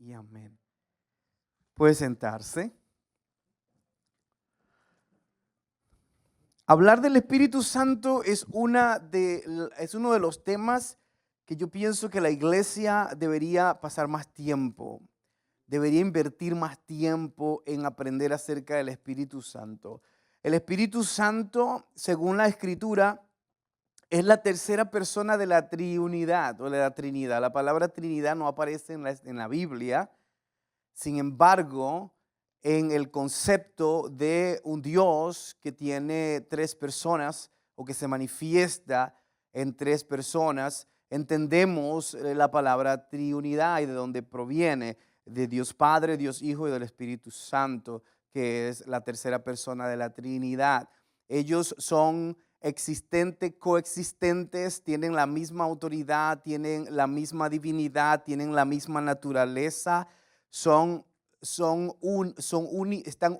y amén. Puede sentarse. Hablar del Espíritu Santo es uno de los temas que yo pienso que la iglesia debería pasar más tiempo, debería invertir más tiempo en aprender acerca del Espíritu Santo. El Espíritu Santo, según la Escritura, es la tercera persona de la Trinidad o de la Trinidad. La palabra Trinidad no aparece en la Biblia. Sin embargo, en el concepto de un Dios que tiene tres personas o que se manifiesta en tres personas, entendemos la palabra triunidad y de dónde proviene, de Dios Padre, Dios Hijo y del Espíritu Santo, que es la tercera persona de la Trinidad. Ellos son existentes, coexistentes, tienen la misma autoridad, tienen la misma divinidad, tienen la misma naturaleza. Están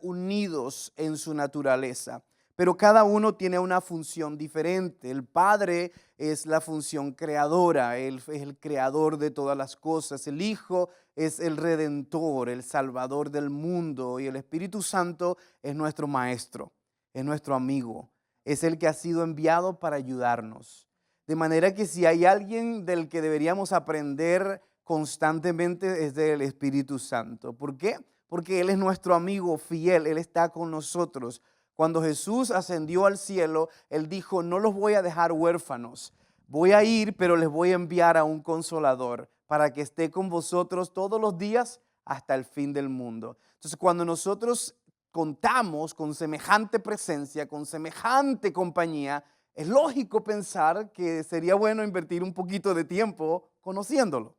unidos en su naturaleza, pero cada uno tiene una función diferente. El Padre es la función creadora, Él es el creador de todas las cosas. El Hijo es el redentor, el salvador del mundo, y el Espíritu Santo es nuestro maestro, es nuestro amigo, es el que ha sido enviado para ayudarnos. De manera que si hay alguien del que deberíamos aprender constantemente es del Espíritu Santo. ¿Por qué? Porque Él es nuestro amigo fiel, Él está con nosotros. Cuando Jesús ascendió al cielo, Él dijo, no los voy a dejar huérfanos, voy a ir, pero les voy a enviar a un consolador para que esté con vosotros todos los días hasta el fin del mundo. Entonces, cuando nosotros contamos con semejante presencia, con semejante compañía, es lógico pensar que sería bueno invertir un poquito de tiempo conociéndolo.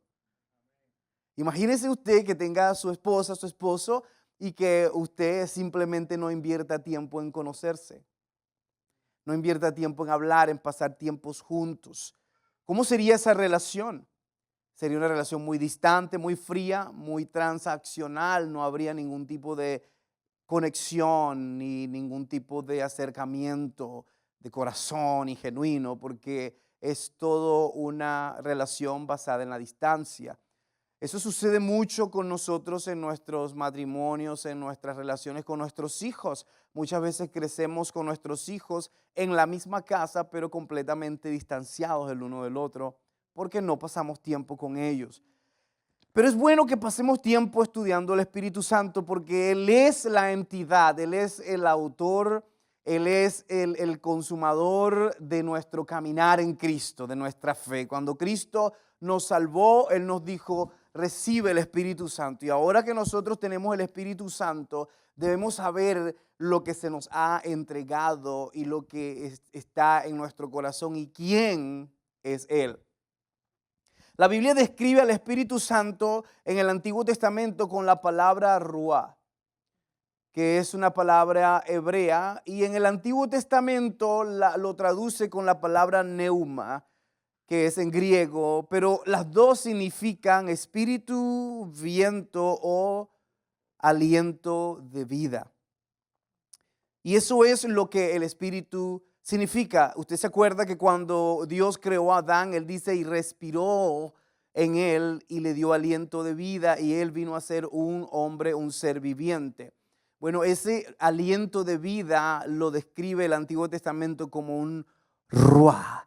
Imagínese usted que tenga a su esposa, a su esposo, y que usted simplemente no invierta tiempo en conocerse. No invierta tiempo en hablar, en pasar tiempos juntos. ¿Cómo sería esa relación? Sería una relación muy distante, muy fría, muy transaccional. No habría ningún tipo de conexión ni ningún tipo de acercamiento de corazón y genuino, porque es todo una relación basada en la distancia. Eso sucede mucho con nosotros en nuestros matrimonios, en nuestras relaciones con nuestros hijos. Muchas veces crecemos con nuestros hijos en la misma casa, pero completamente distanciados el uno del otro, porque no pasamos tiempo con ellos. Pero es bueno que pasemos tiempo estudiando el Espíritu Santo, porque Él es la entidad, Él es el autor, Él es el consumador de nuestro caminar en Cristo, de nuestra fe. Cuando Cristo nos salvó, Él nos dijo, recibe el Espíritu Santo. Y ahora que nosotros tenemos el Espíritu Santo, debemos saber lo que se nos ha entregado y lo que está en nuestro corazón y quién es Él. La Biblia describe al Espíritu Santo en el Antiguo Testamento con la palabra ruá, que es una palabra hebrea, y en el Antiguo Testamento lo traduce con la palabra neuma, que es en griego, pero las dos significan espíritu, viento o aliento de vida. Y eso es lo que el espíritu significa. Usted se acuerda que cuando Dios creó a Adán, Él dice, y respiró en él y le dio aliento de vida, y él vino a ser un hombre, un ser viviente. Bueno, ese aliento de vida lo describe el Antiguo Testamento como un ruá.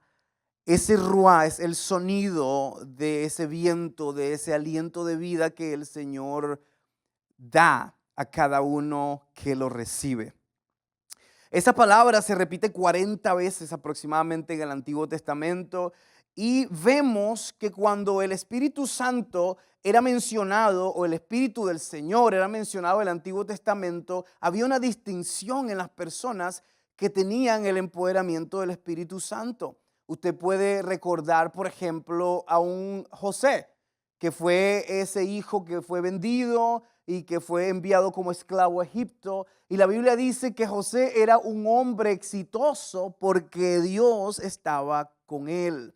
Ese ruá es el sonido de ese viento, de ese aliento de vida que el Señor da a cada uno que lo recibe. Esa palabra se repite 40 veces aproximadamente en el Antiguo Testamento, y vemos que cuando el Espíritu Santo era mencionado, o el Espíritu del Señor era mencionado en el Antiguo Testamento, había una distinción en las personas que tenían el empoderamiento del Espíritu Santo. Usted puede recordar, por ejemplo, a un José, que fue ese hijo que fue vendido y que fue enviado como esclavo a Egipto. Y la Biblia dice que José era un hombre exitoso porque Dios estaba con él.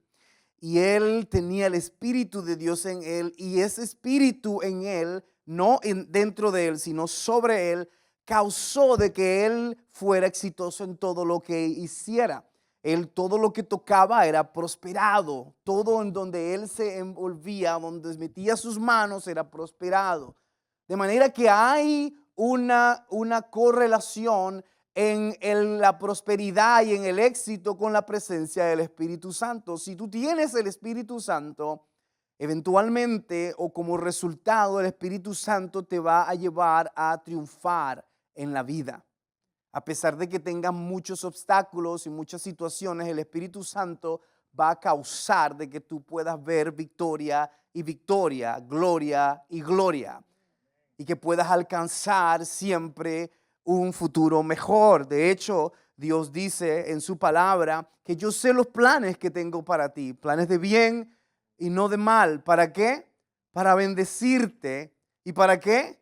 Y él tenía el Espíritu de Dios en él, y ese Espíritu en él, no dentro de él, sino sobre él, causó de que él fuera exitoso en todo lo que hiciera. Él todo lo que tocaba era prosperado. Todo en donde él se envolvía, donde metía sus manos, era prosperado. De manera que hay una correlación en la prosperidad y en el éxito con la presencia del Espíritu Santo. Si tú tienes el Espíritu Santo, eventualmente o como resultado, el Espíritu Santo te va a llevar a triunfar en la vida. A pesar de que tengas muchos obstáculos y muchas situaciones, el Espíritu Santo va a causar de que tú puedas ver victoria y victoria, gloria y gloria, y que puedas alcanzar siempre un futuro mejor. De hecho, Dios dice en su palabra que yo sé los planes que tengo para ti, planes de bien y no de mal. ¿Para qué? Para bendecirte. ¿Y para qué?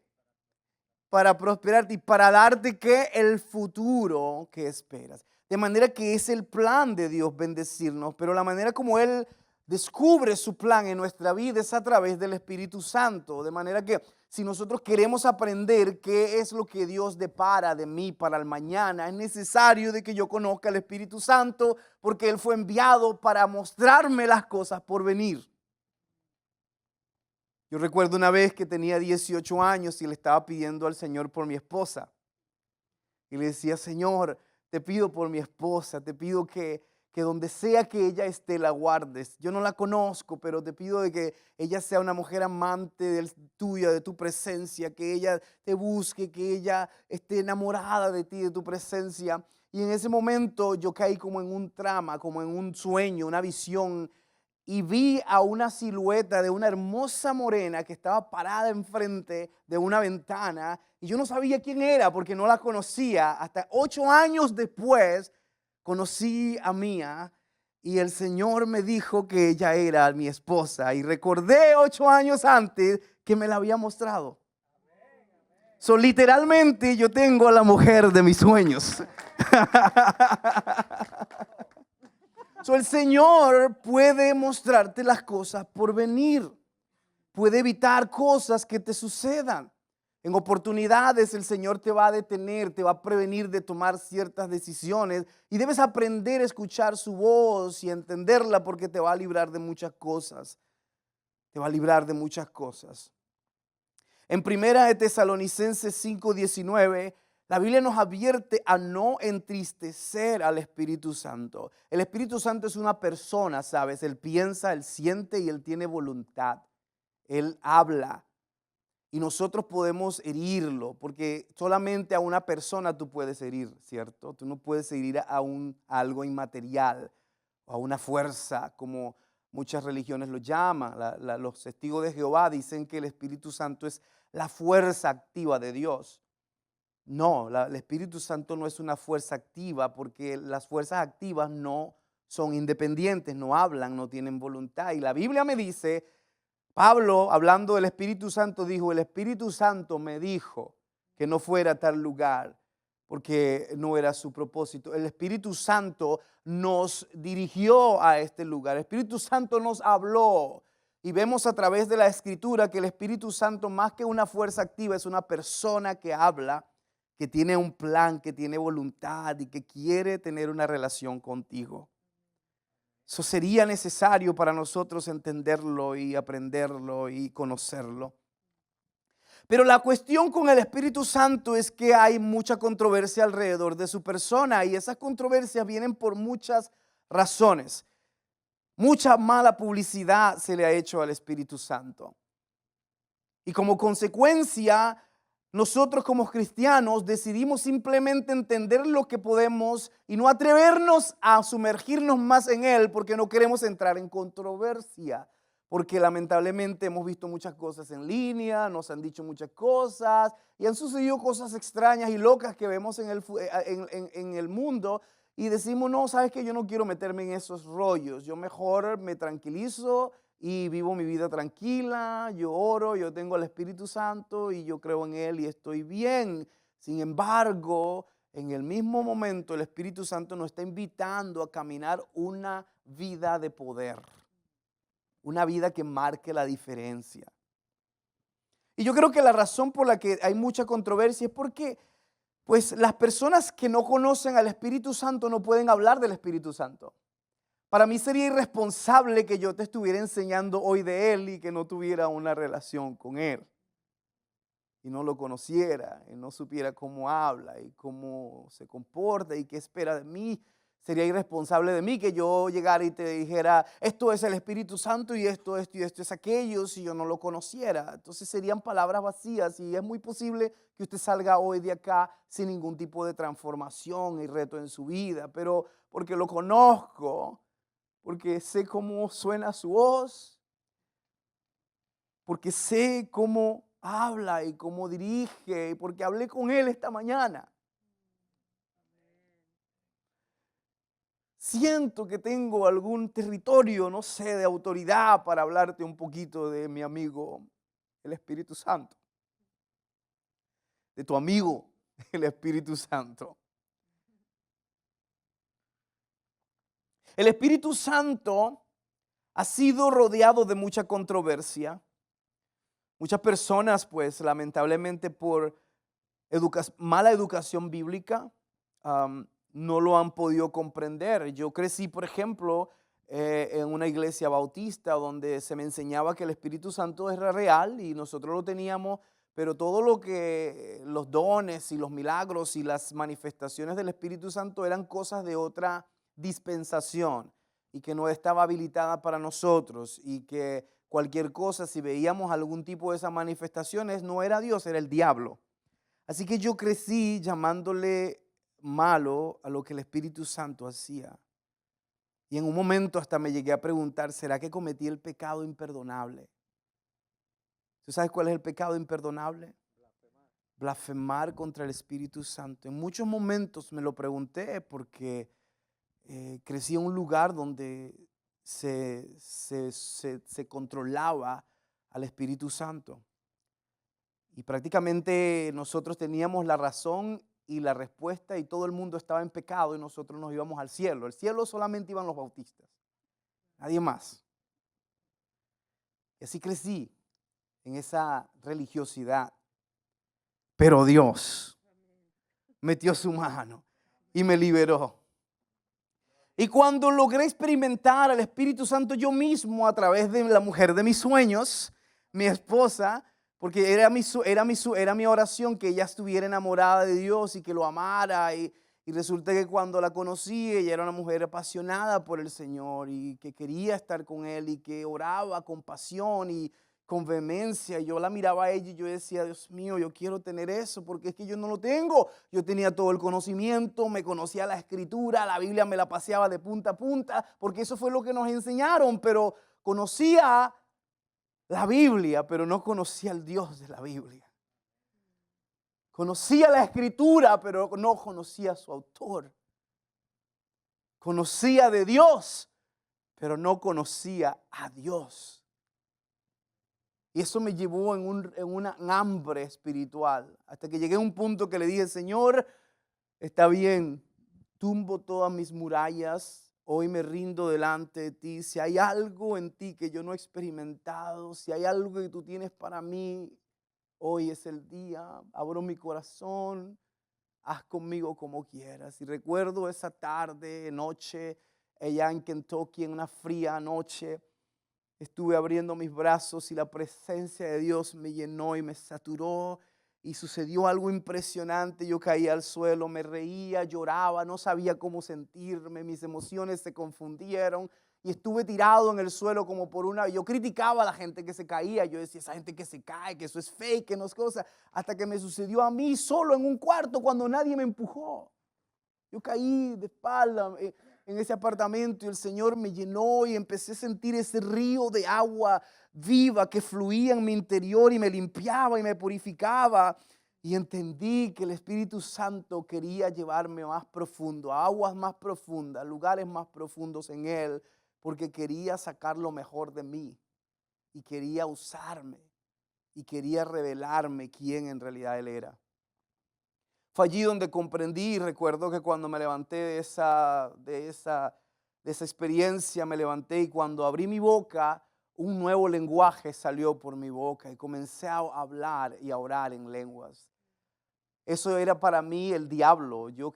Para prosperarte y para darte ¿qué? El futuro que esperas. De manera que es el plan de Dios bendecirnos, pero la manera como Él descubre su plan en nuestra vida es a través del Espíritu Santo. De manera que si nosotros queremos aprender qué es lo que Dios depara de mí para el mañana, es necesario de que yo conozca al Espíritu Santo, porque Él fue enviado para mostrarme las cosas por venir. Yo recuerdo una vez que tenía 18 años y le estaba pidiendo al Señor por mi esposa. Y le decía, Señor, te pido por mi esposa, te pido que donde sea que ella esté la guardes. Yo no la conozco, pero te pido de que ella sea una mujer amante tuya, de tu presencia, que ella te busque, que ella esté enamorada de ti, de tu presencia. Y en ese momento yo caí como en un trama, como en un sueño, una visión, y vi a una silueta de una hermosa morena que estaba parada enfrente de una ventana, y yo no sabía quién era porque no la conocía. Hasta 8 años después conocí a Mía y el Señor me dijo que ella era mi esposa, y recordé 8 años antes que me la había mostrado. So, literalmente yo tengo a la mujer de mis sueños. So, el Señor puede mostrarte las cosas por venir. Puede evitar cosas que te sucedan. En oportunidades el Señor te va a detener, te va a prevenir de tomar ciertas decisiones, y debes aprender a escuchar su voz y entenderla, porque te va a librar de muchas cosas. Te va a librar de muchas cosas. En Primera de Tesalonicenses 5:19, la Biblia nos advierte a no entristecer al Espíritu Santo. El Espíritu Santo es una persona, ¿sabes? Él piensa, él siente y él tiene voluntad. Él habla. Y nosotros podemos herirlo, porque solamente a una persona tú puedes herir, ¿cierto? Tú no puedes herir a algo inmaterial o a una fuerza, como muchas religiones lo llaman. Los testigos de Jehová dicen que el Espíritu Santo es la fuerza activa de Dios. No, el Espíritu Santo no es una fuerza activa, porque las fuerzas activas no son independientes, no hablan, no tienen voluntad. Y la Biblia me dice, Pablo, hablando del Espíritu Santo, dijo, el Espíritu Santo me dijo que no fuera a tal lugar porque no era su propósito. El Espíritu Santo nos dirigió a este lugar. El Espíritu Santo nos habló. Y vemos a través de la Escritura que el Espíritu Santo, más que una fuerza activa, es una persona que habla, que tiene un plan, que tiene voluntad y que quiere tener una relación contigo. Eso sería necesario para nosotros entenderlo y aprenderlo y conocerlo. Pero la cuestión con el Espíritu Santo es que hay mucha controversia alrededor de su persona, y esas controversias vienen por muchas razones. Mucha mala publicidad se le ha hecho al Espíritu Santo. Y como consecuencia, nosotros como cristianos decidimos simplemente entender lo que podemos y no atrevernos a sumergirnos más en él, porque no queremos entrar en controversia. Porque lamentablemente hemos visto muchas cosas en línea, nos han dicho muchas cosas y han sucedido cosas extrañas y locas que vemos en el mundo, y decimos, no, sabes que yo no quiero meterme en esos rollos, yo mejor me tranquilizo y vivo mi vida tranquila, yo oro, yo tengo al Espíritu Santo y yo creo en Él y estoy bien. Sin embargo, en el mismo momento el Espíritu Santo nos está invitando a caminar una vida de poder, una vida que marque la diferencia. Y yo creo que la razón por la que hay mucha controversia es porque Pues las personas que no conocen al Espíritu Santo no pueden hablar del Espíritu Santo. Para mí sería irresponsable que yo te estuviera enseñando hoy de Él y que no tuviera una relación con Él. Y no lo conociera, y no supiera cómo habla y cómo se comporta y qué espera de mí. Sería irresponsable de mí que yo llegara y te dijera, esto es el Espíritu Santo y esto es aquello, si yo no lo conociera. Entonces serían palabras vacías y es muy posible que usted salga hoy de acá sin ningún tipo de transformación y reto en su vida. Pero porque lo conozco, porque sé cómo suena su voz, porque sé cómo habla y cómo dirige, y porque hablé con él esta mañana. Siento que tengo algún territorio, no sé, de autoridad para hablarte un poquito de mi amigo, el Espíritu Santo. De tu amigo, el Espíritu Santo. El Espíritu Santo ha sido rodeado de mucha controversia. Muchas personas, pues, lamentablemente por mala educación bíblica, no lo han podido comprender. Yo crecí, por ejemplo, en una iglesia bautista donde se me enseñaba que el Espíritu Santo era real y nosotros lo teníamos, pero todo lo que los dones y los milagros y las manifestaciones del Espíritu Santo eran cosas de otra dispensación y que no estaba habilitada para nosotros y que cualquier cosa, si veíamos algún tipo de esas manifestaciones, no era Dios, era el diablo. Así que yo crecí llamándole malo a lo que el Espíritu Santo hacía. Y en un momento hasta me llegué a preguntar, ¿será que cometí el pecado imperdonable? ¿Tú sabes cuál es el pecado imperdonable? Blasfemar contra el Espíritu Santo. En muchos momentos me lo pregunté porque crecí en un lugar donde se controlaba al Espíritu Santo. Y prácticamente nosotros teníamos la razón y la respuesta y todo el mundo estaba en pecado y nosotros nos íbamos al cielo. El cielo solamente iban los bautistas, nadie más. Y así crecí en esa religiosidad. Pero Dios metió su mano y me liberó. Y cuando logré experimentar al Espíritu Santo yo mismo a través de la mujer de mis sueños, mi esposa, porque era mi oración que ella estuviera enamorada de Dios y que lo amara. Y resulta que cuando la conocí, ella era una mujer apasionada por el Señor y que quería estar con Él y que oraba con pasión y con vehemencia. Yo la miraba a ella y yo decía, Dios mío, yo quiero tener eso porque es que yo no lo tengo. Yo tenía todo el conocimiento, me conocía la escritura, la Biblia me la paseaba de punta a punta, porque eso fue lo que nos enseñaron, pero conocía la Biblia, pero no conocía al Dios de la Biblia. Conocía la escritura, pero no conocía a su autor. Conocía de Dios, pero no conocía a Dios. Y eso me llevó en una hambre espiritual, hasta que llegué a un punto que le dije, Señor, está bien, tumbo todas mis murallas, hoy me rindo delante de ti. Si hay algo en ti que yo no he experimentado, si hay algo que tú tienes para mí, hoy es el día, abro mi corazón, haz conmigo como quieras. Y recuerdo esa tarde, noche, allá en Kentucky, en una fría noche, estuve abriendo mis brazos y la presencia de Dios me llenó y me saturó y sucedió algo impresionante. Yo caí al suelo, me reía, lloraba, no sabía cómo sentirme, mis emociones se confundieron y estuve tirado en el suelo como por una... Yo criticaba a la gente que se caía, yo decía, esa gente que se cae, que eso es fake, que no es cosa, hasta que me sucedió a mí solo en un cuarto cuando nadie me empujó. Yo caí de espalda en ese apartamento y el Señor me llenó y empecé a sentir ese río de agua viva que fluía en mi interior y me limpiaba y me purificaba. Y entendí que el Espíritu Santo quería llevarme más profundo, a aguas más profundas, lugares más profundos en Él, porque quería sacar lo mejor de mí y quería usarme y quería revelarme quién en realidad Él era. Fue allí donde comprendí, recuerdo que cuando me levanté de esa experiencia, me levanté y cuando abrí mi boca, un nuevo lenguaje salió por mi boca y comencé a hablar y a orar en lenguas. eso era para mí el diablo. Yo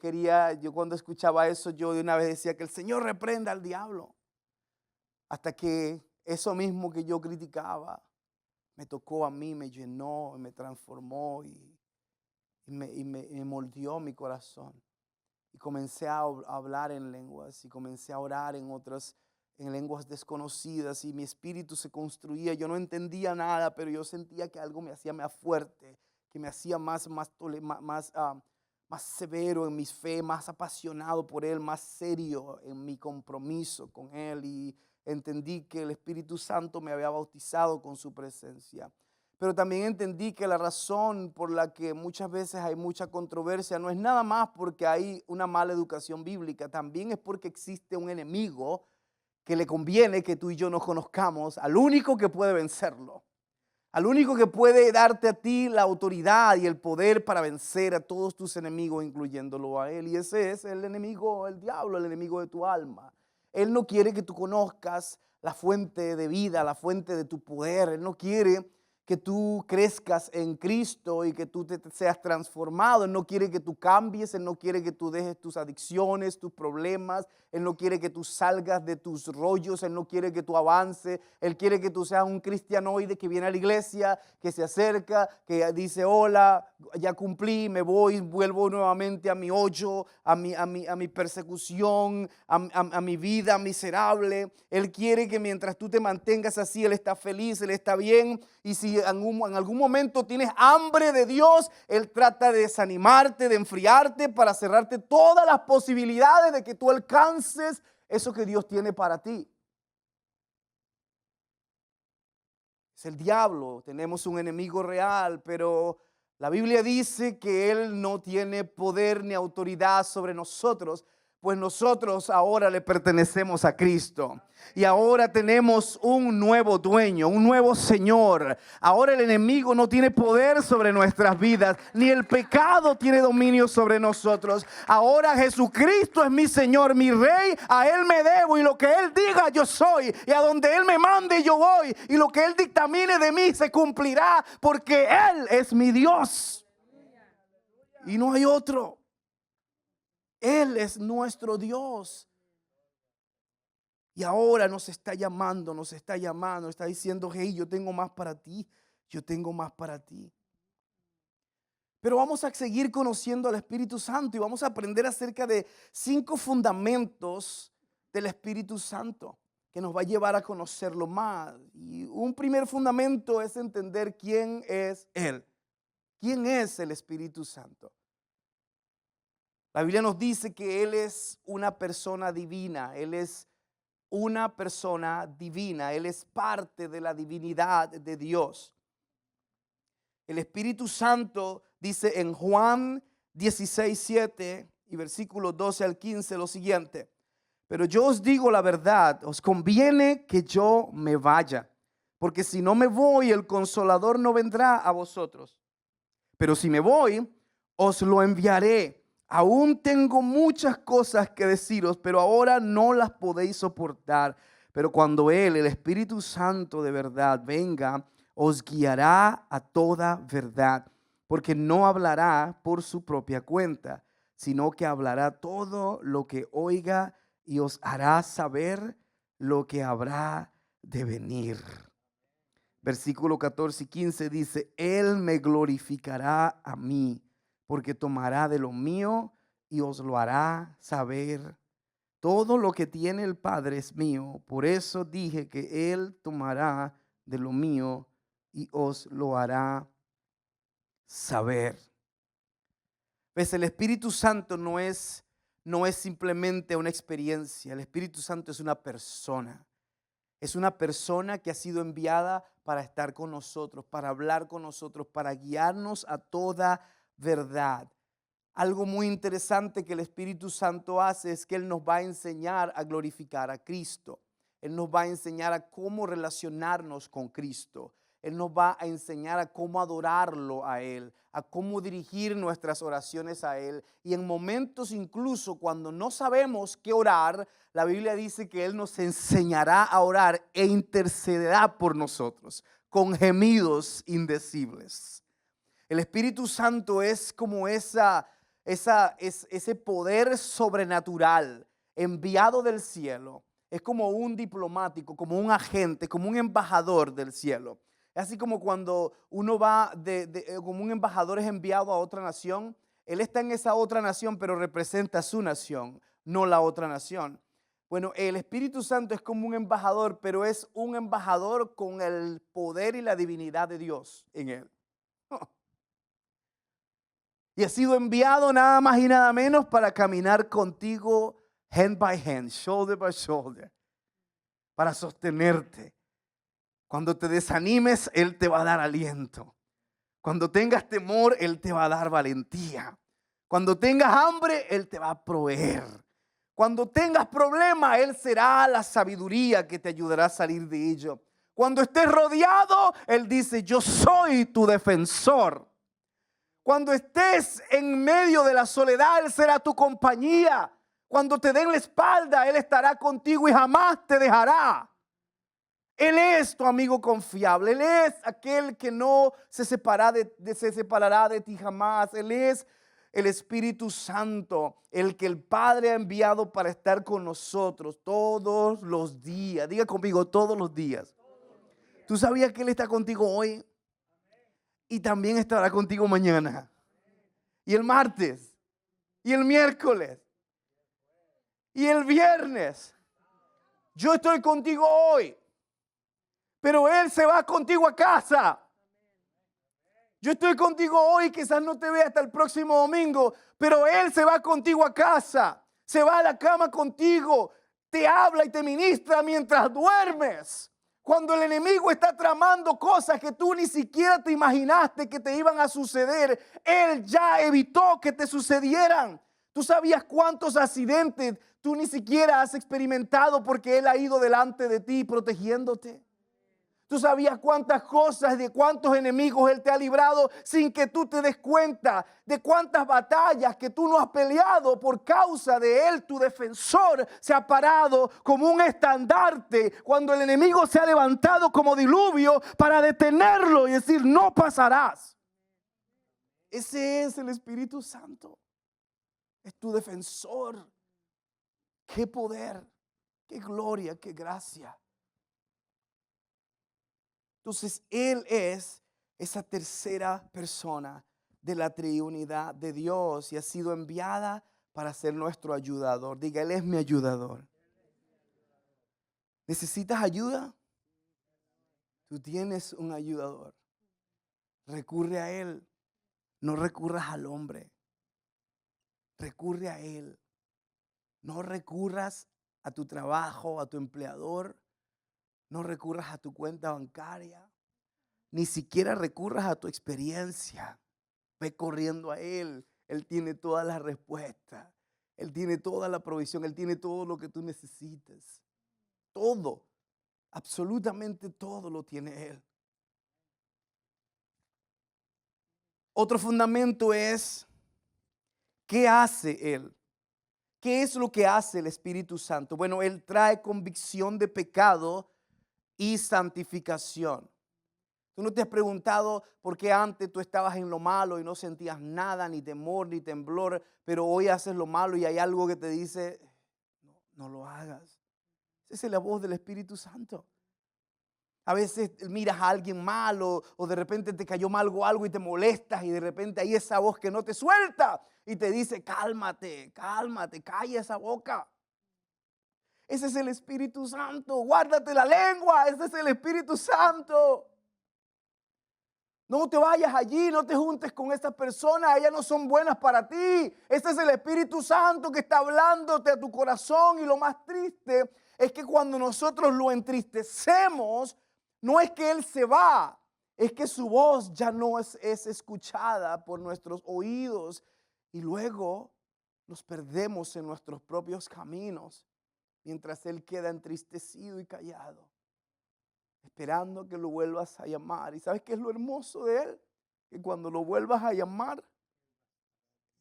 cuando escuchaba eso, yo de una vez decía que el Señor reprenda al diablo. Hasta que eso mismo que yo criticaba me tocó a mí, me llenó, me transformó y me moldeó mi corazón. Y comencé a hablar en lenguas y comencé a orar en lenguas desconocidas, y mi espíritu se construía. Yo no entendía nada, pero yo sentía que algo me hacía más fuerte, que me hacía más severo en mi fe, más apasionado por Él, más serio en mi compromiso con Él. Y entendí que el Espíritu Santo me había bautizado con su presencia. Pero también entendí que la razón por la que muchas veces hay mucha controversia no es nada más porque hay una mala educación bíblica, también es porque existe un enemigo que le conviene que tú y yo nos conozcamos al único que puede vencerlo, al único que puede darte a ti la autoridad y el poder para vencer a todos tus enemigos, incluyéndolo a él. Y ese es el enemigo, el diablo, el enemigo de tu alma. Él no quiere que tú conozcas la fuente de vida, la fuente de tu poder. Él no quiere que tú crezcas en Cristo y que tú te seas transformado. Él no quiere que tú cambies, Él no quiere que tú dejes tus adicciones, tus problemas. Él no quiere que tú salgas de tus rollos, Él no quiere que tú avances. Él quiere que tú seas un cristianoide que viene a la iglesia, que se acerca, que dice: hola, ya cumplí, me voy, vuelvo nuevamente a mi hoyo, a mi persecución, a mi vida miserable. Él quiere que mientras tú te mantengas así, Él está feliz, Él está bien. Y si en algún momento tienes hambre de Dios, Él trata de desanimarte, de enfriarte, para cerrarte todas las posibilidades de que tú alcances eso que Dios tiene para ti. Es el diablo. Tenemos un enemigo real, pero la Biblia dice que Él no tiene poder ni autoridad sobre nosotros, pues nosotros ahora le pertenecemos a Cristo. Y ahora tenemos un nuevo dueño, un nuevo Señor. Ahora el enemigo no tiene poder sobre nuestras vidas, ni el pecado tiene dominio sobre nosotros. Ahora Jesucristo es mi Señor, mi Rey. A Él me debo, y lo que Él diga yo soy. Y a donde Él me mande yo voy. Y lo que Él dictamine de mí se cumplirá, porque Él es mi Dios. Y no hay otro. Él es nuestro Dios. Y ahora nos está llamando, está diciendo: hey, yo tengo más para ti, yo tengo más para ti. Pero vamos a seguir conociendo al Espíritu Santo y vamos a aprender acerca de 5 fundamentos del Espíritu Santo que nos va a llevar a conocerlo más. Y un primer fundamento es entender quién es Él. ¿Quién es el Espíritu Santo? La Biblia nos dice que Él es una persona divina. Él es una persona divina. Él es parte de la divinidad de Dios. El Espíritu Santo dice en Juan 16:7 y versículos 12 al 15 lo siguiente: pero yo os digo la verdad, os conviene que yo me vaya, porque si no me voy, el Consolador no vendrá a vosotros. Pero si me voy, os lo enviaré. Aún tengo muchas cosas que deciros, pero ahora no las podéis soportar. Pero cuando Él, el Espíritu Santo de verdad, venga, os guiará a toda verdad, porque no hablará por su propia cuenta, sino que hablará todo lo que oiga y os hará saber lo que habrá de venir. Versículo 14 y 15 dice: Él me glorificará a mí, porque tomará de lo mío y os lo hará saber. Todo lo que tiene el Padre es mío, por eso dije que Él tomará de lo mío y os lo hará saber. Pues el Espíritu Santo no es simplemente una experiencia. El Espíritu Santo es una persona. Es una persona que ha sido enviada para estar con nosotros, para hablar con nosotros, para guiarnos a toda verdad. Algo muy interesante que el Espíritu Santo hace es que Él nos va a enseñar a glorificar a Cristo. Él nos va a enseñar a cómo relacionarnos con Cristo. Él nos va a enseñar a cómo adorarlo a Él, a cómo dirigir nuestras oraciones a Él. Y en momentos incluso cuando no sabemos qué orar, la Biblia dice que Él nos enseñará a orar e intercederá por nosotros con gemidos indecibles. El Espíritu Santo es como ese poder sobrenatural enviado del cielo. Es como un diplomático, como un agente, como un embajador del cielo. Es así como cuando uno va, como un embajador es enviado a otra nación. Él está en esa otra nación, pero representa a su nación, no la otra nación. Bueno, el Espíritu Santo es como un embajador, pero es un embajador con el poder y la divinidad de Dios en él. Y ha sido enviado nada más y nada menos para caminar contigo hand by hand, shoulder by shoulder, para sostenerte. Cuando te desanimes, Él te va a dar aliento. Cuando tengas temor, Él te va a dar valentía. Cuando tengas hambre, Él te va a proveer. Cuando tengas problemas, Él será la sabiduría que te ayudará a salir de ello. Cuando estés rodeado, Él dice, yo soy tu defensor. Cuando estés en medio de la soledad, Él será tu compañía. Cuando te den la espalda, Él estará contigo y jamás te dejará. Él es tu amigo confiable. Él es aquel que no se separará de ti jamás. Él es el Espíritu Santo, el que el Padre ha enviado para estar con nosotros todos los días. Diga conmigo, todos los días. ¿Tú sabías que Él está contigo hoy? Y también estará contigo mañana. Y el martes. Y el miércoles. Y el viernes. Yo estoy contigo hoy. Pero Él se va contigo a casa. Yo estoy contigo hoy, quizás no te vea hasta el próximo domingo, pero Él se va contigo a casa. Se va a la cama contigo, te habla y te ministra mientras duermes. Cuando el enemigo está tramando cosas que tú ni siquiera te imaginaste que te iban a suceder, Él ya evitó que te sucedieran. ¿Tú sabías cuántos accidentes tú ni siquiera has experimentado porque Él ha ido delante de ti protegiéndote? ¿Tú sabías cuántas cosas, de cuántos enemigos Él te ha librado sin que tú te des cuenta? De cuántas batallas que tú no has peleado por causa de Él. Tu defensor se ha parado como un estandarte cuando el enemigo se ha levantado como diluvio para detenerlo y decir, no pasarás. Ese es el Espíritu Santo. Es tu defensor. Qué poder, qué gloria, qué gracia. Entonces, Él es esa tercera persona de la triunidad de Dios y ha sido enviada para ser nuestro ayudador. Diga, Él es mi ayudador. ¿Necesitas ayuda? Tú tienes un ayudador. Recurre a Él. No recurras al hombre. Recurre a Él. No recurras a tu trabajo, a tu empleador. No recurras a tu cuenta bancaria. Ni siquiera recurras a tu experiencia. Ve corriendo a Él. Él tiene todas las respuestas. Él tiene toda la provisión. Él tiene todo lo que tú necesites. Todo. Absolutamente todo lo tiene Él. Otro fundamento es, ¿qué hace Él? ¿Qué es lo que hace el Espíritu Santo? Bueno, Él trae convicción de pecado y santificación. ¿Tú no te has preguntado por qué antes tú estabas en lo malo y no sentías nada, ni temor, ni temblor, pero hoy haces lo malo y hay algo que te dice, no lo hagas? Esa es la voz del Espíritu Santo. A veces miras a alguien malo o de repente te cayó mal algo y te molestas y de repente hay esa voz que no te suelta y te dice, cálmate, cálmate, calla esa boca. Ese es el Espíritu Santo. Guárdate la lengua, ese es el Espíritu Santo. No te vayas allí, no te juntes con estas personas, ellas no son buenas para ti. Ese es el Espíritu Santo que está hablándote a tu corazón. Y lo más triste es que cuando nosotros lo entristecemos, no es que Él se va, es que su voz ya no es escuchada por nuestros oídos. Y luego nos perdemos en nuestros propios caminos, mientras Él queda entristecido y callado, esperando que lo vuelvas a llamar. ¿Y sabes qué es lo hermoso de Él? Que cuando lo vuelvas a llamar,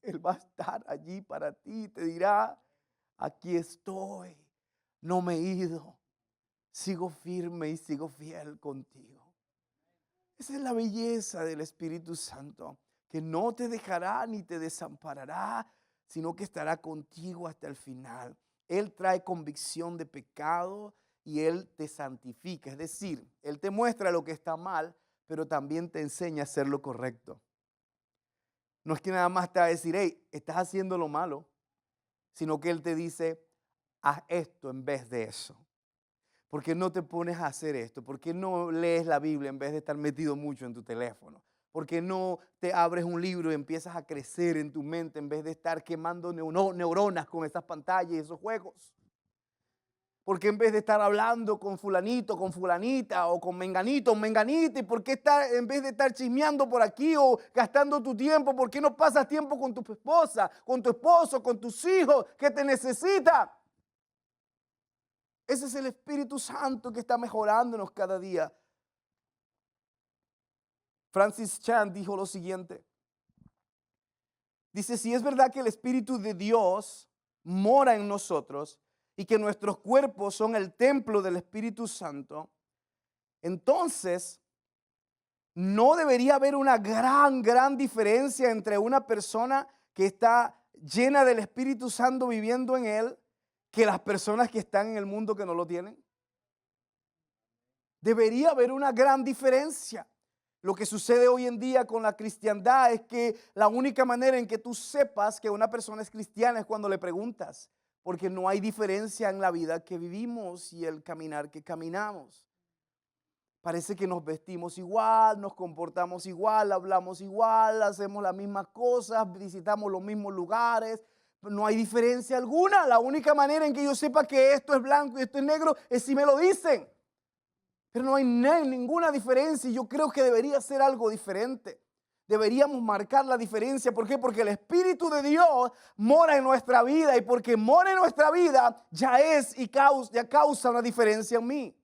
Él va a estar allí para ti y te dirá, aquí estoy, no me he ido, sigo firme y sigo fiel contigo. Esa es la belleza del Espíritu Santo, que no te dejará ni te desamparará, sino que estará contigo hasta el final. Él trae convicción de pecado y Él te santifica. Es decir, Él te muestra lo que está mal, pero también te enseña a hacer lo correcto. No es que nada más te va a decir, hey, estás haciendo lo malo, sino que Él te dice, haz esto en vez de eso. ¿Por qué no te pones a hacer esto? ¿Por qué no lees la Biblia en vez de estar metido mucho en tu teléfono? ¿Por qué no te abres un libro y empiezas a crecer en tu mente en vez de estar quemando neuronas con esas pantallas y esos juegos? ¿Por qué en vez de estar hablando con fulanito, con fulanita o con menganito, menganita? ¿Y por qué en vez de estar chismeando por aquí o gastando tu tiempo, por qué no pasas tiempo con tu esposa, con tu esposo, con tus hijos que te necesitan? Ese es el Espíritu Santo que está mejorándonos cada día. Francis Chan dijo lo siguiente. Dice, si es verdad que el Espíritu de Dios mora en nosotros y que nuestros cuerpos son el templo del Espíritu Santo, entonces no debería haber una gran diferencia entre una persona que está llena del Espíritu Santo viviendo en él que las personas que están en el mundo que no lo tienen. Debería haber una gran diferencia. Lo que sucede hoy en día con la cristiandad es que la única manera en que tú sepas que una persona es cristiana es cuando le preguntas, porque no hay diferencia en la vida que vivimos y el caminar que caminamos. Parece que nos vestimos igual, nos comportamos igual, hablamos igual, hacemos las mismas cosas, visitamos los mismos lugares. No hay diferencia alguna. La única manera en que yo sepa que esto es blanco y esto es negro es si me lo dicen. Pero no hay ninguna diferencia y yo creo que debería ser algo diferente. Deberíamos marcar la diferencia. ¿Por qué? Porque el Espíritu de Dios mora en nuestra vida y porque mora en nuestra vida ya causa una diferencia en mí.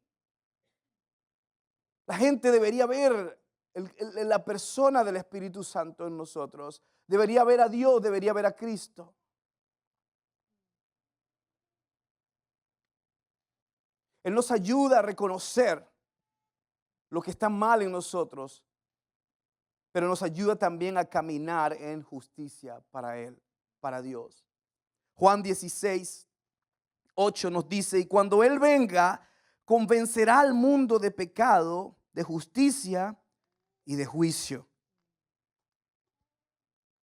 La gente debería ver la persona del Espíritu Santo en nosotros. Debería ver a Dios, debería ver a Cristo. Él nos ayuda a reconocer lo que está mal en nosotros, pero nos ayuda también a caminar en justicia para Él, para Dios. Juan 16:8 nos dice, y cuando Él venga, convencerá al mundo de pecado, de justicia y de juicio.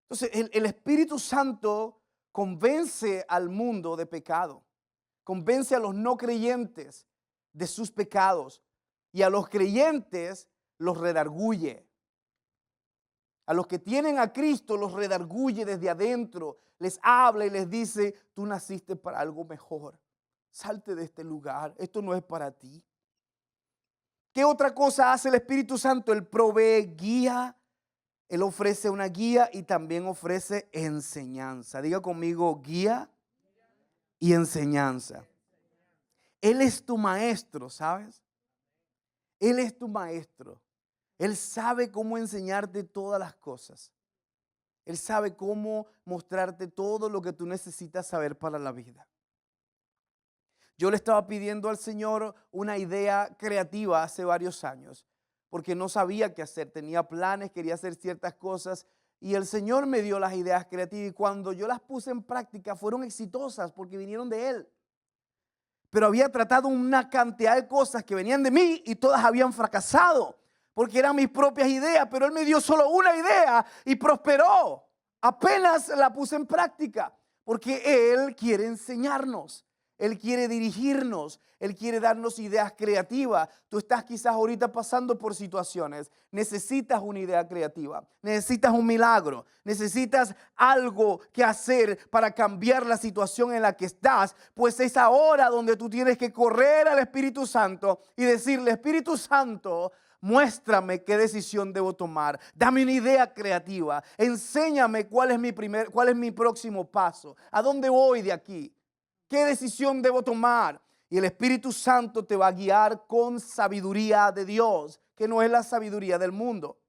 Entonces, el Espíritu Santo convence al mundo de pecado, convence a los no creyentes de sus pecados y a los creyentes los redarguye. A los que tienen a Cristo los redarguye desde adentro, les habla y les dice, tú naciste para algo mejor, salte de este lugar, esto no es para ti. ¿Qué otra cosa hace el Espíritu Santo? Él provee guía, Él ofrece una guía y también ofrece enseñanza. Diga conmigo, guía y enseñanza. Él es tu maestro, ¿sabes? Él es tu maestro. Él sabe cómo enseñarte todas las cosas. Él sabe cómo mostrarte todo lo que tú necesitas saber para la vida. Yo le estaba pidiendo al Señor una idea creativa hace varios años, porque no sabía qué hacer. Tenía planes, quería hacer ciertas cosas y el Señor me dio las ideas creativas y cuando yo las puse en práctica fueron exitosas porque vinieron de Él. Pero había tratado una cantidad de cosas que venían de mí y todas habían fracasado porque eran mis propias ideas, pero Él me dio solo una idea y prosperó. Apenas la puse en práctica porque Él quiere enseñarnos. Él quiere dirigirnos, Él quiere darnos ideas creativas. Tú estás quizás ahorita pasando por situaciones, necesitas una idea creativa, necesitas un milagro, necesitas algo que hacer para cambiar la situación en la que estás. Pues es ahora donde tú tienes que correr al Espíritu Santo y decirle, Espíritu Santo, muéstrame qué decisión debo tomar. Dame una idea creativa. Enséñame cuál es mi próximo paso. ¿A dónde voy de aquí? ¿Qué decisión debo tomar? Y el Espíritu Santo te va a guiar con sabiduría de Dios, que no es la sabiduría del mundo.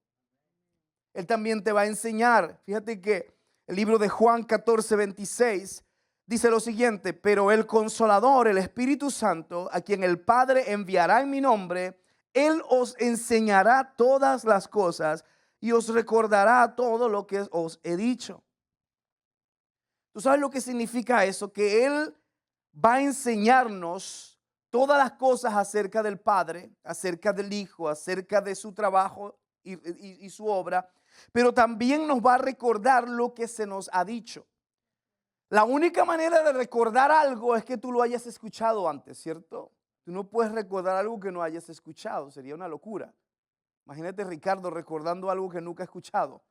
Él también te va a enseñar. Fíjate que el libro de Juan 14:26 dice lo siguiente, pero el Consolador, el Espíritu Santo, a quien el Padre enviará en mi nombre, Él os enseñará todas las cosas y os recordará todo lo que os he dicho. ¿Tú sabes lo que significa eso? Que Él va a enseñarnos todas las cosas acerca del Padre, acerca del Hijo, acerca de su trabajo y su obra, pero también nos va a recordar lo que se nos ha dicho. La única manera de recordar algo es que tú lo hayas escuchado antes, ¿cierto? Tú no puedes recordar algo que no hayas escuchado, sería una locura. Imagínate Ricardo recordando algo que nunca ha escuchado.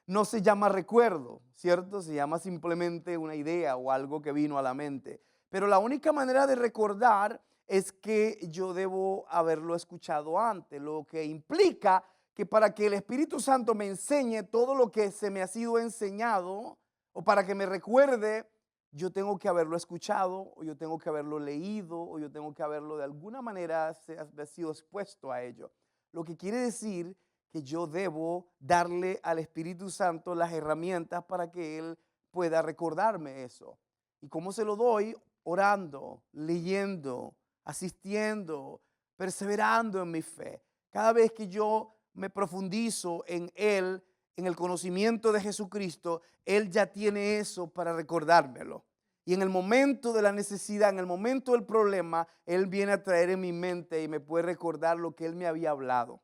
No se llama recuerdo, ¿cierto? Se llama simplemente una idea o algo que vino a la mente. Pero la única manera de recordar es que yo debo haberlo escuchado antes, lo que implica que para que el Espíritu Santo me enseñe todo lo que se me ha sido enseñado o para que me recuerde, yo tengo que haberlo escuchado o yo tengo que haberlo leído o yo tengo que haberlo de alguna manera sido expuesto a ello. Lo que quiere decir que yo debo darle al Espíritu Santo las herramientas para que Él pueda recordarme eso. ¿Y cómo se lo doy? Orando, leyendo, asistiendo, perseverando en mi fe. Cada vez que yo me profundizo en Él, en el conocimiento de Jesucristo, Él ya tiene eso para recordármelo. Y en el momento de la necesidad, en el momento del problema, Él viene a traer en mi mente y me puede recordar lo que Él me había hablado.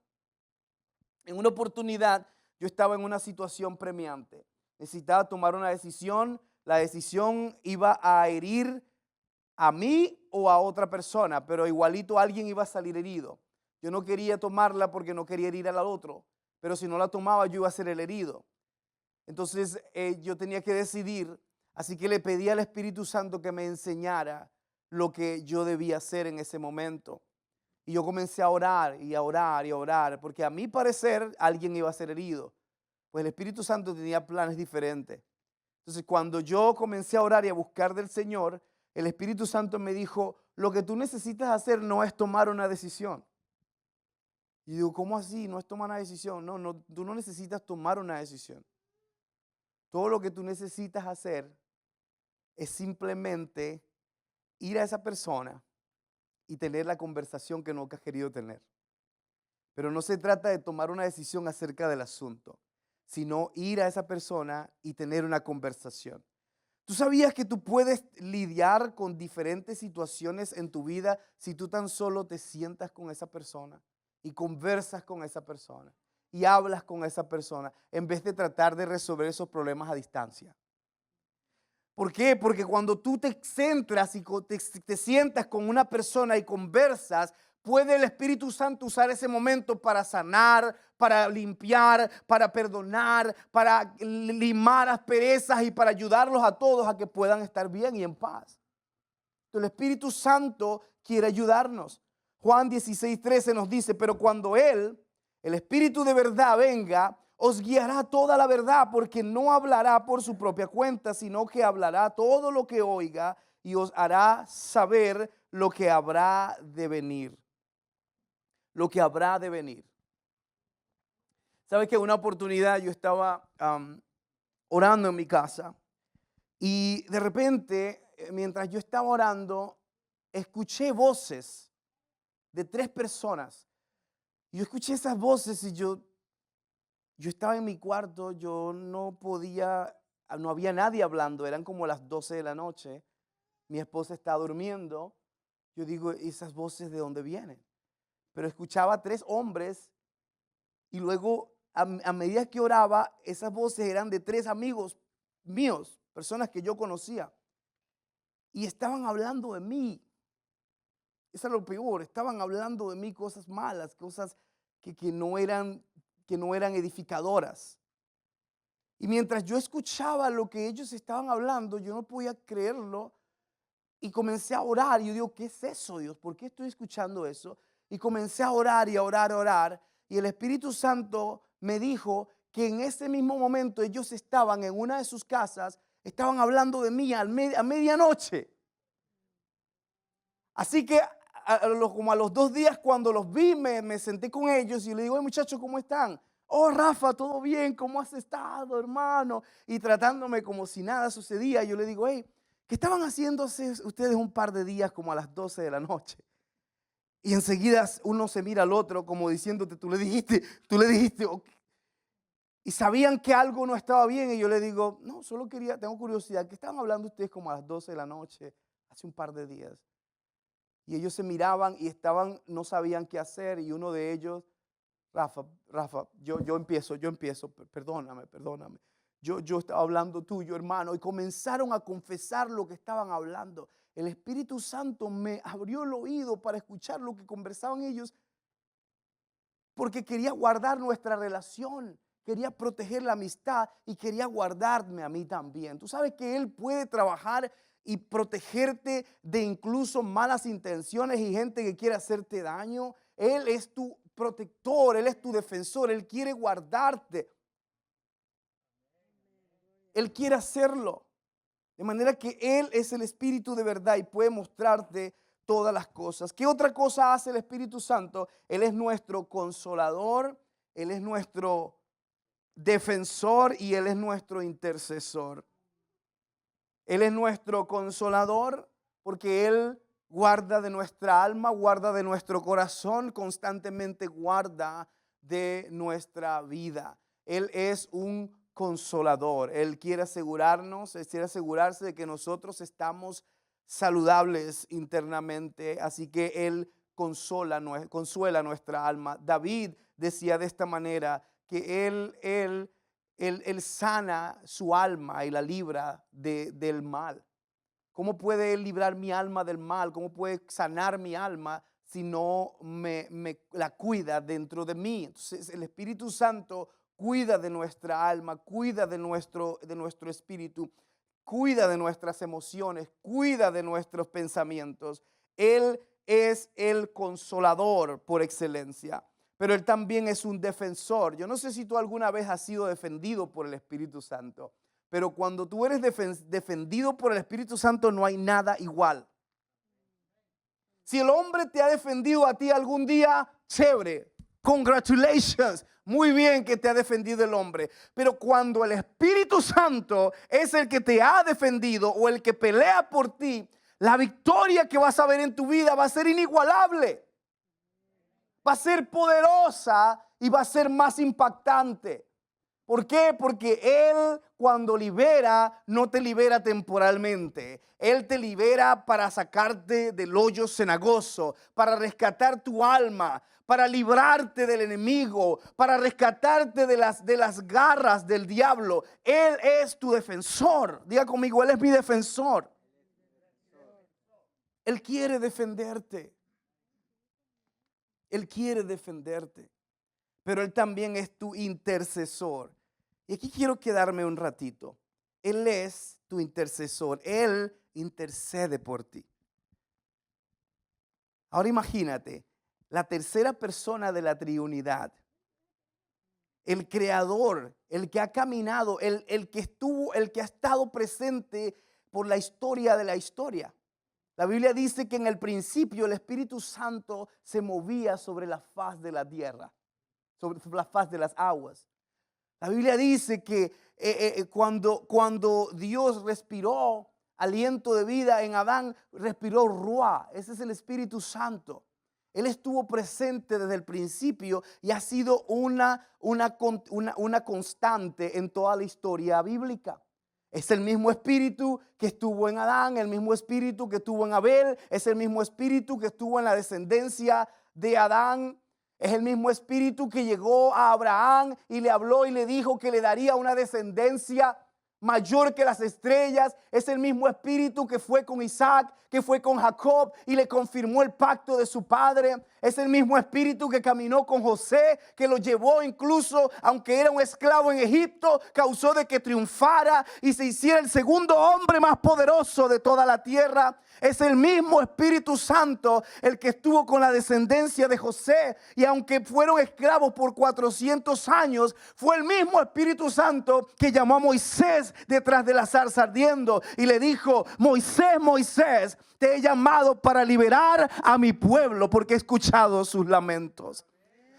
En una oportunidad yo estaba en una situación premiante. Necesitaba tomar una decisión. La decisión iba a herir a mí o a otra persona, pero igualito alguien iba a salir herido. Yo no quería tomarla porque no quería herir al otro, pero si no la tomaba yo iba a ser el herido. Entonces yo tenía que decidir, así que le pedí al Espíritu Santo que me enseñara lo que yo debía hacer en ese momento. Y yo comencé a orar y a orar y a orar, porque a mi parecer alguien iba a ser herido. Pues el Espíritu Santo tenía planes diferentes. Entonces cuando yo comencé a orar y a buscar del Señor, el Espíritu Santo me dijo, lo que tú necesitas hacer no es tomar una decisión. Y digo, ¿cómo así? No es tomar una decisión. No, no, tú no necesitas tomar una decisión. Todo lo que tú necesitas hacer es simplemente ir a esa persona y tener la conversación que nunca has querido tener. Pero no se trata de tomar una decisión acerca del asunto, sino ir a esa persona y tener una conversación. ¿Tú sabías que tú puedes lidiar con diferentes situaciones en tu vida si tú tan solo te sientas con esa persona y conversas con esa persona y hablas con esa persona en vez de tratar de resolver esos problemas a distancia? ¿Por qué? Porque cuando tú te centras y te sientas con una persona y conversas, puede el Espíritu Santo usar ese momento para sanar, para limpiar, para perdonar, para limar asperezas y para ayudarlos a todos a que puedan estar bien y en paz. Entonces, el Espíritu Santo quiere ayudarnos. Juan 16:13 nos dice, pero cuando Él, el Espíritu de verdad, venga, os guiará toda la verdad, porque no hablará por su propia cuenta, sino que hablará todo lo que oiga y os hará saber lo que habrá de venir. Lo que habrá de venir. ¿Sabes que una oportunidad yo estaba orando en mi casa y de repente, mientras yo estaba orando, escuché voces de 3 personas. Yo escuché esas voces y yo estaba en mi cuarto, yo no podía, no había nadie hablando, eran como las 12 de la noche, mi esposa estaba durmiendo. Yo digo, ¿esas voces de dónde vienen? Pero escuchaba 3 hombres y luego a medida que oraba, esas voces eran de 3 amigos míos, personas que yo conocía, y estaban hablando de mí. Eso es lo peor, estaban hablando de mí cosas malas, cosas que no eran edificadoras. Y mientras yo escuchaba lo que ellos estaban hablando, yo no podía creerlo y comencé a orar. Y yo digo, ¿qué es eso, Dios? ¿Por qué estoy escuchando eso? Y comencé a orar y a orar, a orar. Y el Espíritu Santo me dijo que en ese mismo momento ellos estaban en una de sus casas, estaban hablando de mí a medianoche. Así que como a los 2 días cuando los vi, me senté con ellos y le digo, muchachos, ¿cómo están? Oh, Rafa, ¿todo bien? ¿Cómo has estado, hermano? Y tratándome como si nada sucedía, yo le digo, hey, ¿qué estaban haciendo ustedes un par de días como a las 12 de la noche? Y enseguida uno se mira al otro como diciéndote, tú le dijiste. Y sabían que algo no estaba bien y yo le digo, no, solo tengo curiosidad, ¿qué estaban hablando ustedes como a las 12 de la noche, hace un par de días? Y ellos se miraban y no sabían qué hacer y uno de ellos, Rafa, yo empiezo, perdóname. Yo estaba hablando tuyo, hermano, y comenzaron a confesar lo que estaban hablando. El Espíritu Santo me abrió el oído para escuchar lo que conversaban ellos, porque quería guardar nuestra relación, quería proteger la amistad y quería guardarme a mí también. Tú sabes que Él puede trabajar y protegerte de incluso malas intenciones y gente que quiere hacerte daño. Él es tu protector, Él es tu defensor, Él quiere guardarte. Él quiere hacerlo. De manera que Él es el Espíritu de verdad y puede mostrarte todas las cosas. ¿Qué otra cosa hace el Espíritu Santo? Él es nuestro consolador, Él es nuestro defensor y Él es nuestro intercesor. Él es nuestro consolador porque Él guarda de nuestra alma, guarda de nuestro corazón, constantemente guarda de nuestra vida. Él es un consolador. Él quiere asegurarse de que nosotros estamos saludables internamente, así que Él consuela nuestra alma. David decía de esta manera que Él sana su alma y la libra del mal. ¿Cómo puede Él librar mi alma del mal? ¿Cómo puede sanar mi alma si no me la cuida dentro de mí? Entonces el Espíritu Santo cuida de nuestra alma, cuida de nuestro espíritu, cuida de nuestras emociones, cuida de nuestros pensamientos. Él es el consolador por excelencia, pero Él también es un defensor. Yo no sé si tú alguna vez has sido defendido por el Espíritu Santo, pero cuando tú eres defendido por el Espíritu Santo no hay nada igual. Si el hombre te ha defendido a ti algún día, chévere, congratulations, muy bien que te ha defendido el hombre. Pero cuando el Espíritu Santo es el que te ha defendido o el que pelea por ti, la victoria que vas a ver en tu vida va a ser inigualable. Va a ser poderosa y va a ser más impactante. ¿Por qué? Porque Él cuando libera, no te libera temporalmente. Él te libera para sacarte del hoyo cenagoso, para rescatar tu alma, para librarte del enemigo, para rescatarte de las garras del diablo. Él es tu defensor. Diga conmigo, Él es mi defensor. Él quiere defenderte. Él quiere defenderte. Pero Él también es tu intercesor. Y aquí quiero quedarme un ratito. Él es tu intercesor. Él intercede por ti. Ahora imagínate, la tercera persona de la Trinidad, el creador, el que ha caminado, el que ha estado presente por la historia de la historia. La Biblia dice que en el principio el Espíritu Santo se movía sobre la faz de la tierra, sobre la faz de las aguas. La Biblia dice que cuando Dios respiró aliento de vida en Adán, respiró Ruá. Ese es el Espíritu Santo. Él estuvo presente desde el principio y ha sido una constante en toda la historia bíblica. Es el mismo espíritu que estuvo en Adán, el mismo espíritu que estuvo en Abel, es el mismo espíritu que estuvo en la descendencia de Adán. Es el mismo espíritu que llegó a Abraham y le habló y le dijo que le daría una descendencia mayor que las estrellas. Es el mismo espíritu que fue con Isaac, que fue con Jacob y le confirmó el pacto de su padre. Es el mismo espíritu que caminó con José, que lo llevó incluso, aunque era un esclavo en Egipto, causó de que triunfara y se hiciera el segundo hombre más poderoso de toda la tierra. Es el mismo Espíritu Santo el que estuvo con la descendencia de José. Y aunque fueron esclavos por 400 años, fue el mismo Espíritu Santo que llamó a Moisés detrás de la zarza ardiendo y le dijo: Moisés, Moisés, te he llamado para liberar a mi pueblo porque he escuchado sus lamentos.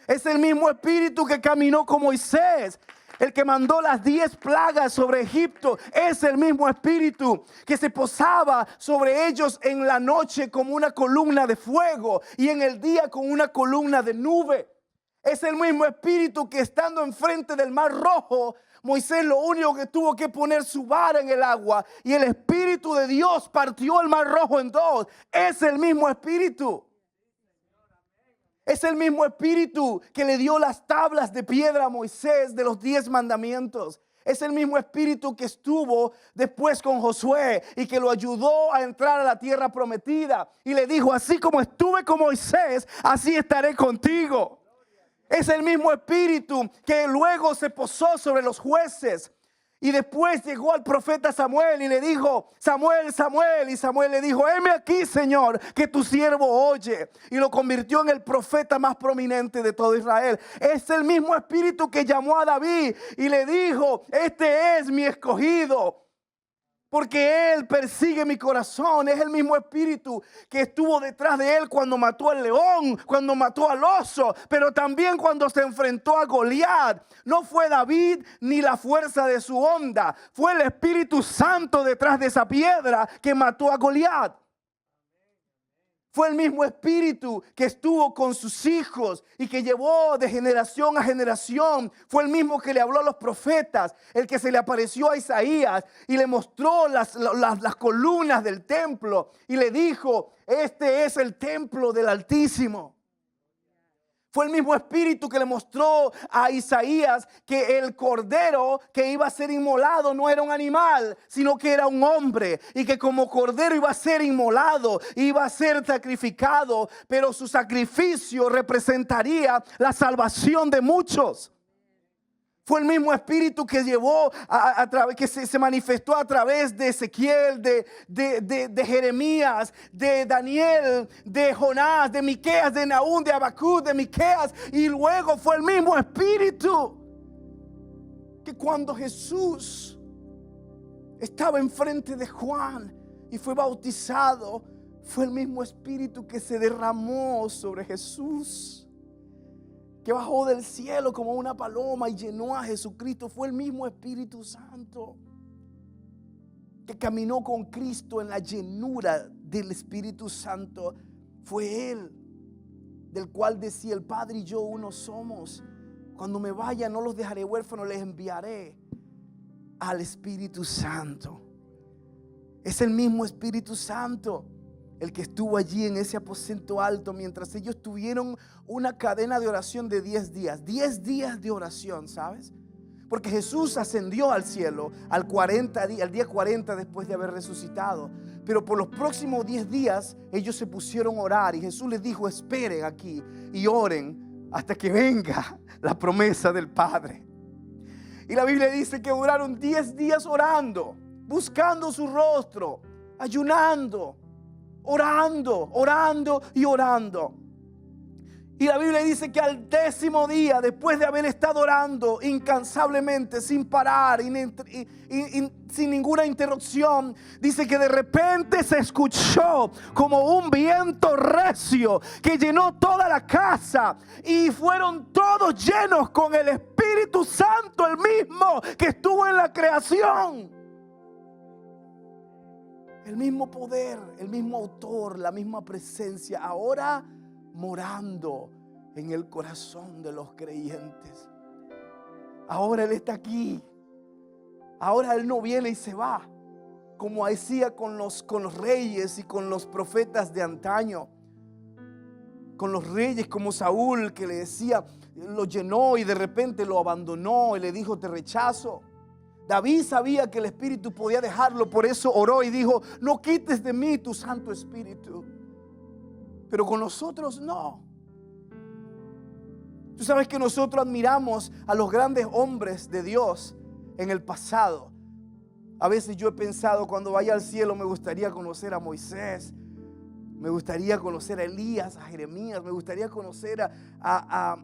Es el mismo Espíritu que caminó con Moisés. El que mandó las 10 plagas sobre Egipto es el mismo Espíritu que se posaba sobre ellos en la noche como una columna de fuego y en el día con una columna de nube. Es el mismo Espíritu que estando enfrente del Mar Rojo, Moisés lo único que tuvo que poner su vara en el agua y el Espíritu de Dios partió el Mar Rojo en dos. Es el mismo Espíritu. Es el mismo Espíritu que le dio las tablas de piedra a Moisés de los 10 mandamientos. Es el mismo Espíritu que estuvo después con Josué y que lo ayudó a entrar a la tierra prometida. Y le dijo, así como estuve con Moisés, así estaré contigo. Es el mismo Espíritu que luego se posó sobre los jueces. Y después llegó al profeta Samuel y le dijo, Samuel, Samuel. Y Samuel le dijo, heme aquí, Señor, que tu siervo oye. Y lo convirtió en el profeta más prominente de todo Israel. Es el mismo Espíritu que llamó a David y le dijo, este es mi escogido, porque él persigue mi corazón. Es el mismo Espíritu que estuvo detrás de él cuando mató al león, cuando mató al oso, pero también cuando se enfrentó a Goliat. No fue David ni la fuerza de su onda, fue el Espíritu Santo detrás de esa piedra que mató a Goliat. Fue el mismo Espíritu que estuvo con sus hijos y que llevó de generación a generación. Fue el mismo que le habló a los profetas, el que se le apareció a Isaías y le mostró las columnas del templo y le dijo, este es el templo del Altísimo. Fue el mismo Espíritu que le mostró a Isaías que el cordero que iba a ser inmolado no era un animal, sino que era un hombre. Y que como cordero iba a ser inmolado, iba a ser sacrificado, pero su sacrificio representaría la salvación de muchos. Fue el mismo Espíritu que llevó que se manifestó a través de Ezequiel, de Jeremías, de Daniel, de Jonás, de Miqueas, de Nahum, de Habacuc, de Miqueas. Y luego fue el mismo Espíritu que cuando Jesús estaba enfrente de Juan y fue bautizado, fue el mismo Espíritu que se derramó sobre Jesús, que bajó del cielo como una paloma y llenó a Jesucristo. Fue el mismo Espíritu Santo que caminó con Cristo en la llenura del Espíritu Santo. Fue Él, del cual decía, el Padre y yo uno somos. Cuando me vaya no los dejaré huérfanos, les enviaré al Espíritu Santo. Es el mismo Espíritu Santo el que estuvo allí en ese aposento alto mientras ellos tuvieron una cadena de oración de 10 días. 10 días de oración, ¿sabes? Porque Jesús ascendió al cielo al día 40 después de haber resucitado. Pero por los próximos 10 días ellos se pusieron a orar y Jesús les dijo, esperen aquí y oren hasta que venga la promesa del Padre. Y la Biblia dice que duraron 10 días orando, buscando su rostro, ayunando, orando y orando. Y la Biblia dice que al 10º día, después de haber estado orando incansablemente, sin parar, sin ninguna interrupción, dice que de repente se escuchó como un viento recio que llenó toda la casa y fueron todos llenos con el Espíritu Santo, el mismo que estuvo en la creación. El mismo poder, el mismo autor, la misma presencia, ahora morando en el corazón de los creyentes. Ahora Él está aquí. Ahora Él no viene y se va, como hacía con los reyes y con los profetas de antaño. Con los reyes como Saúl, que le decía, lo llenó y de repente lo abandonó y le dijo, te rechazo. David sabía que el Espíritu podía dejarlo, por eso oró y dijo, no quites de mí tu Santo Espíritu. Pero con nosotros no. Tú sabes que nosotros admiramos a los grandes hombres de Dios en el pasado. A veces yo he pensado, cuando vaya al cielo me gustaría conocer a Moisés, me gustaría conocer a Elías, a Jeremías, me gustaría conocer a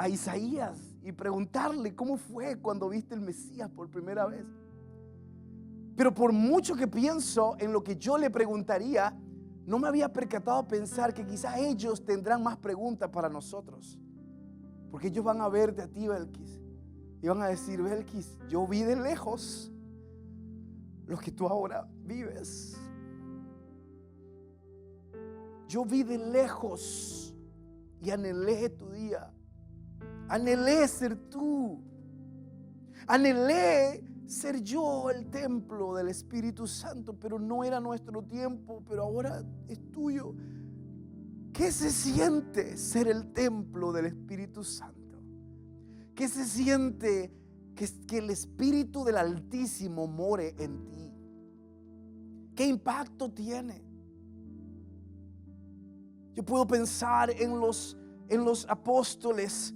Isaías y preguntarle cómo fue cuando viste el Mesías por primera vez. Pero por mucho que pienso en lo que yo le preguntaría, no me había percatado a pensar que quizás ellos tendrán más preguntas para nosotros. Porque ellos van a verte a ti, Belkis, Y van a decir: Belkis, yo vi de lejos lo que tú ahora vives. Yo vi de lejos y anhelé tu día. Anhelé ser tú. Anhelé ser yo el templo del Espíritu Santo, pero no era nuestro tiempo, pero ahora es tuyo. ¿Qué se siente ser el templo del Espíritu Santo? ¿Qué se siente que el Espíritu del Altísimo more en ti? ¿Qué impacto tiene? Yo puedo pensar en los apóstoles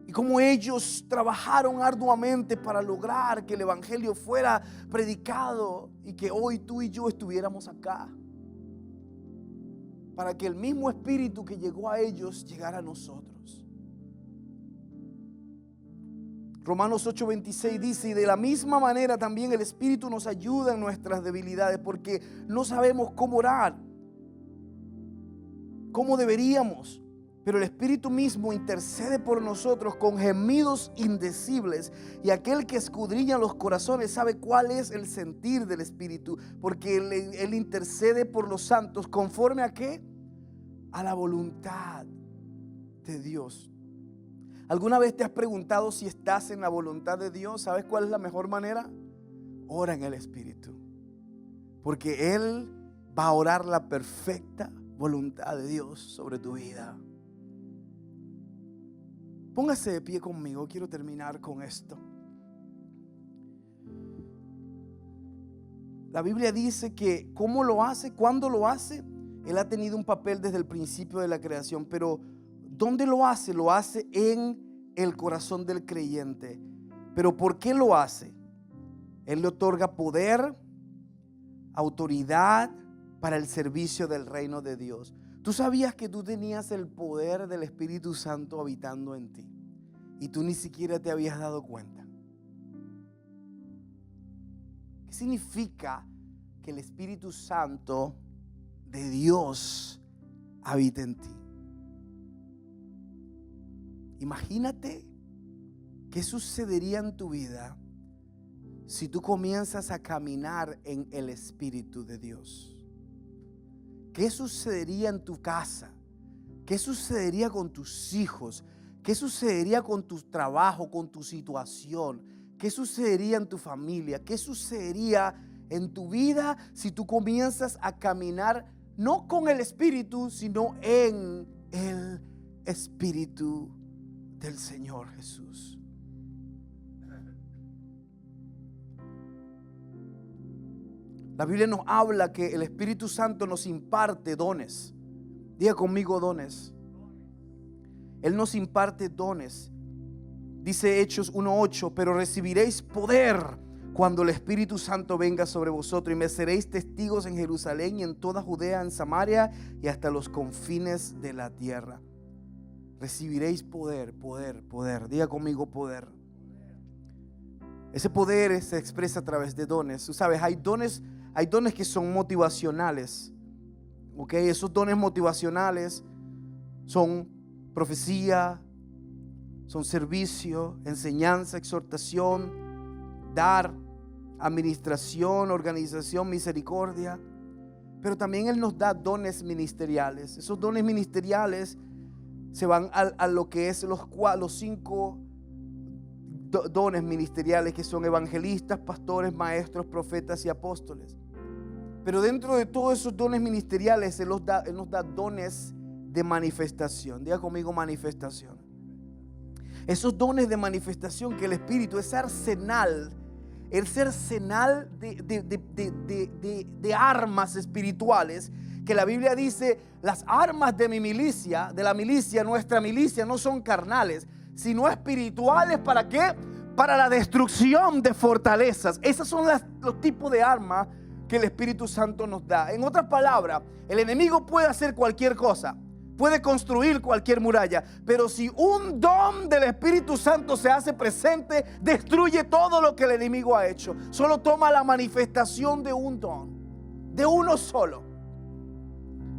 y cómo ellos trabajaron arduamente para lograr que el Evangelio fuera predicado y que hoy tú y yo estuviéramos acá, para que el mismo Espíritu que llegó a ellos llegara a nosotros. Romanos 8:26 dice: y de la misma manera también el Espíritu nos ayuda en nuestras debilidades, porque no sabemos cómo orar como deberíamos, pero el Espíritu mismo intercede por nosotros con gemidos indecibles, y aquel que escudriña los corazones sabe cuál es el sentir del Espíritu, porque él intercede por los santos conforme a ¿qué? A la voluntad de Dios. ¿Alguna vez te has preguntado si estás en la voluntad de Dios? ¿Sabes cuál es la mejor manera? Ora en el Espíritu, porque Él va a orar la perfecta voluntad de Dios sobre tu vida. Póngase de pie conmigo, quiero terminar con esto. La Biblia dice que ¿cómo lo hace? ¿Cuándo lo hace? Él ha tenido un papel desde el principio de la creación, pero ¿dónde lo hace? Lo hace en el corazón del creyente. ¿Pero por qué lo hace? Él le otorga poder, autoridad para el servicio del reino de Dios. ¿Tú sabías que tú tenías el poder del Espíritu Santo habitando en ti y tú ni siquiera te habías dado cuenta? ¿Qué significa que el Espíritu Santo de Dios habita en ti? Imagínate qué sucedería en tu vida si tú comienzas a caminar en el Espíritu de Dios. ¿Qué sucedería en tu casa? ¿Qué sucedería con tus hijos? ¿Qué sucedería con tu trabajo, con tu situación? ¿Qué sucedería en tu familia? ¿Qué sucedería en tu vida si tú comienzas a caminar no con el Espíritu, sino en el Espíritu del Señor Jesús? La Biblia nos habla que el Espíritu Santo nos imparte dones. Diga conmigo: dones. Él nos imparte dones. Dice Hechos 1:8: pero recibiréis poder cuando el Espíritu Santo venga sobre vosotros, y me seréis testigos en Jerusalén y en toda Judea, en Samaria y hasta los confines de la tierra. Recibiréis poder, poder, poder. Diga conmigo: poder. Ese poder se expresa a través de dones. Tú sabes, hay dones que son motivacionales. ¿Ok? Esos dones motivacionales son profecía, son servicio, enseñanza, exhortación, dar, administración, organización, misericordia. Pero también Él nos da dones ministeriales. Esos dones ministeriales se van a lo que es los 5 dones ministeriales, que son evangelistas, pastores, maestros, profetas y apóstoles. Pero dentro de todos esos dones ministeriales, Él nos da dones de manifestación. Diga conmigo: manifestación. Esos dones de manifestación que el Espíritu, ese arsenal de armas espirituales, que la Biblia dice: las armas de mi milicia, de la milicia, nuestra milicia, no son carnales, sino espirituales. ¿Para qué? Para la destrucción de fortalezas. Esos son los tipos de armas que el Espíritu Santo nos da. En otras palabras, el enemigo puede hacer cualquier cosa, puede construir cualquier muralla, pero si un don del Espíritu Santo se hace presente, destruye todo lo que el enemigo ha hecho. Solo toma la manifestación de un don, de uno solo.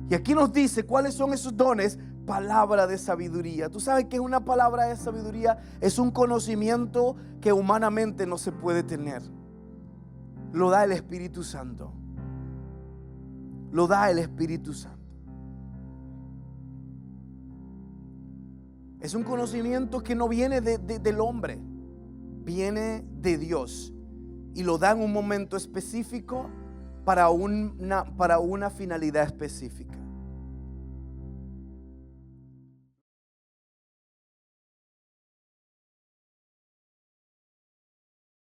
Y aquí nos dice cuáles son esos dones palabra de sabiduría. ¿Tú sabes qué es una palabra de sabiduría? Es un conocimiento que humanamente no se puede tener. Lo da el Espíritu Santo. Lo da el Espíritu Santo. Es un conocimiento que no viene del hombre, viene de Dios. Y lo da en un momento específico para una finalidad específica.